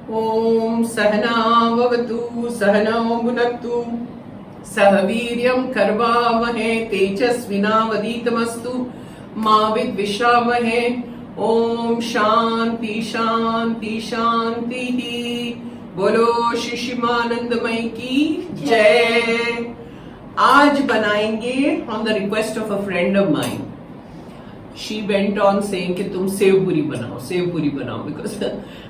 Om Sahana Vavatu Sahana Bhunaktu Sahaviryam Karvavahe Tejasvinavaditamastu Ma Vidvishavahe. Om Shanti Shanti Shanti. बोलो श्री शिमानंदमय की जय. आज बनाएंगे on the request of a friend of mine. She went on saying कि तुम save पूरी बनाओ, because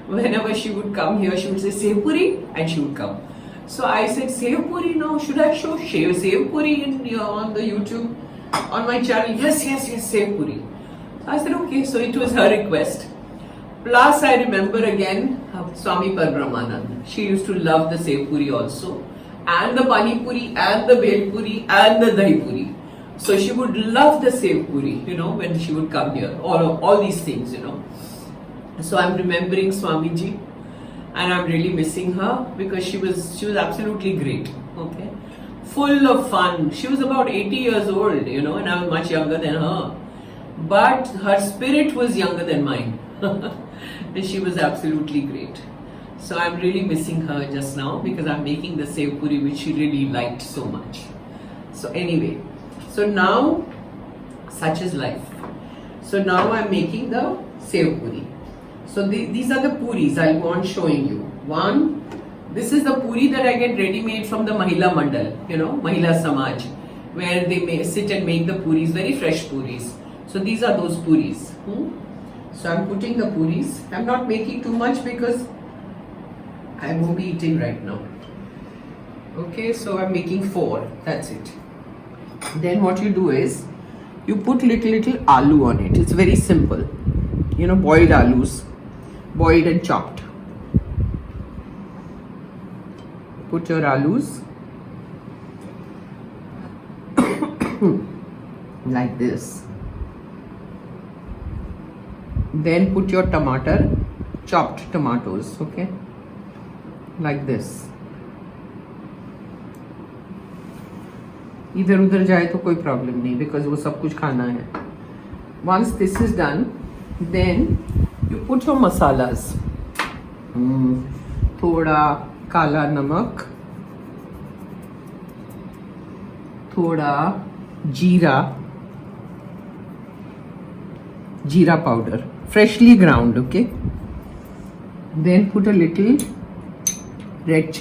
whenever she would come here she would say sev puri and she would come. So I said sev puri now, should I show sev puri on the YouTube on my channel? Yes, sev puri. I said okay, so it was her request. Plus I remember again Swami Parabrahmanand. She used to love the sev puri also, and the pani puri and the bhel puri and the dahi puri. So she would love the sev puri, when she would come here. All these things, So I'm remembering Swamiji, and I'm really missing her because she was absolutely great. Okay, full of fun. She was about 80 years old, and I was much younger than her, but her spirit was younger than mine. And she was absolutely great. So I'm really missing her just now because I'm making the sev puri which she really liked so much. So anyway, so now such is life. So now I'm making the sev puri. So these are the puris I'll go on showing you. One, this is the puri that I get ready made from the Mahila Mandal, Mahila Samaj, where they sit and make the puris, very fresh puris. So these are those puris. So I'm putting the puris. I'm not making too much because I won't be eating right now. Okay, so I'm making 4. That's it. Then what you do is you put little aloo on it. It's very simple. Boiled alus, boiled and chopped. Put your alus like this. Then put your tomato, chopped tomatoes, okay, like this. इधर उधर जाए तो कोई problem नहीं because वो सब कुछ खाना है. Once this is done, then you put your masalas. थोड़ा काला नमक, थोड़ा jeera powder, freshly ground, okay. Then put a little red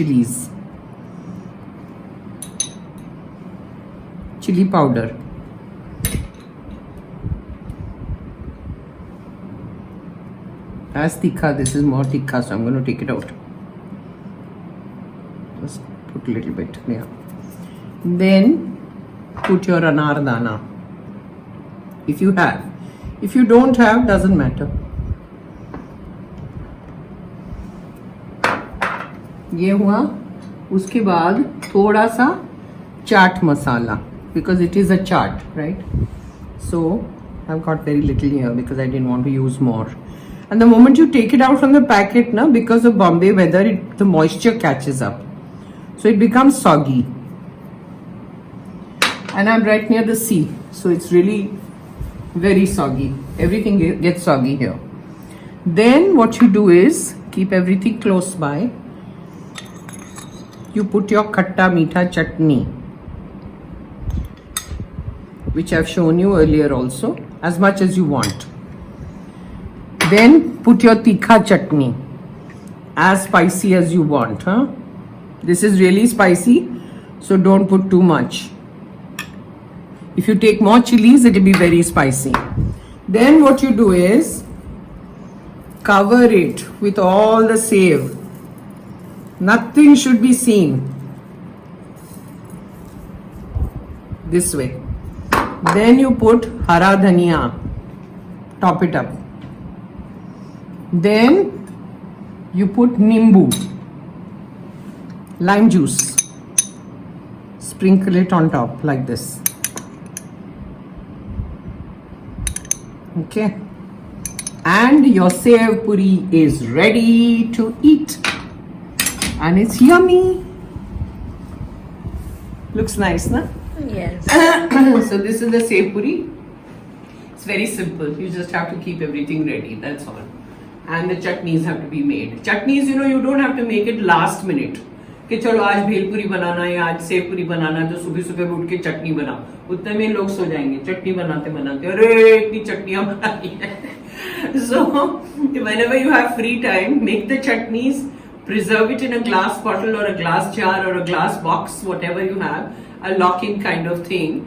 chilli powder. As tikha, this is more tikha, so I'm going to take it out. Just put a little bit, yeah. Then put your anar dana, if you have. If you don't have, doesn't matter. ये हुआ. उसके बाद थोड़ा सा chaat masala, because it is a chaat, right? So I've got very little here because I didn't want to use more. And the moment you take it out from the packet, because of Bombay weather, the moisture catches up, so it becomes soggy. And I'm right near the sea, so it's really very soggy. Everything gets soggy here. Then what you do is keep everything close by. You put your Khatta Meetha chutney, which I've shown you earlier also, as much as you want. Then put your tikha chutney, as spicy as you want. This is really spicy, so don't put too much. If you take more chilies, it will be very spicy. Then what you do is cover it with all the sev. Nothing should be seen. This way. Then you put hara dhaniya. Top it up. Then you put nimbu, lime juice. Sprinkle it on top like this. Okay, and your sev puri is ready to eat, and it's yummy. Looks nice, na? Yes. So this is the sev puri. It's very simple. You just have to keep everything ready. That's all. and the chutneys have to be made. Chutneys, you don't have to make it last minute. कि चलो आज भेलपुरी बनाना है, आज save पूरी बनाना है, तो सुबह सुबह उठ के चटनी बनाओ. उतने में लोग सो जाएंगे चटनी बनाते बनाते. अरे इतनी चटनियां बनाई है. So whenever you have free time, make the chutneys, preserve it in a glass bottle or a glass jar or a glass box, whatever you have, a lock-in kind of thing,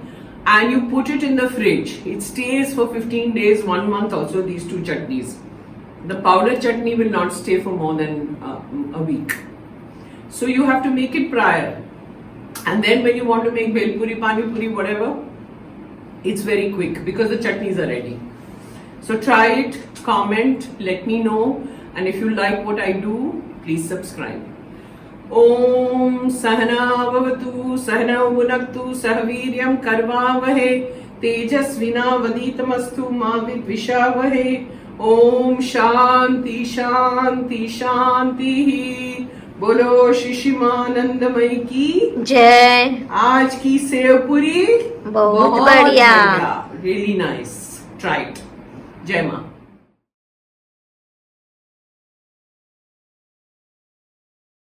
and you put it in the fridge. It stays for 15 days, 1 month also, these two chutneys. The powder chutney will not stay for more than a week. So you have to make it prior. And then when you want to make bhel puri, pani puri, whatever, it's very quick because the chutneys are ready. So try it, comment, let me know. And if you like what I do, please subscribe. Om Sahana Bhavatu Sahana Bhunaktu Sahaviryam Karvavahe Tejasvina Vaditamastu Ma Vidvishavahe. Om Shanti Shanti Shanti. बोलो शिशिमानंदमयी की जय. आज की save पूरी बहुत बढ़िया. Really nice. Try it. जय मां.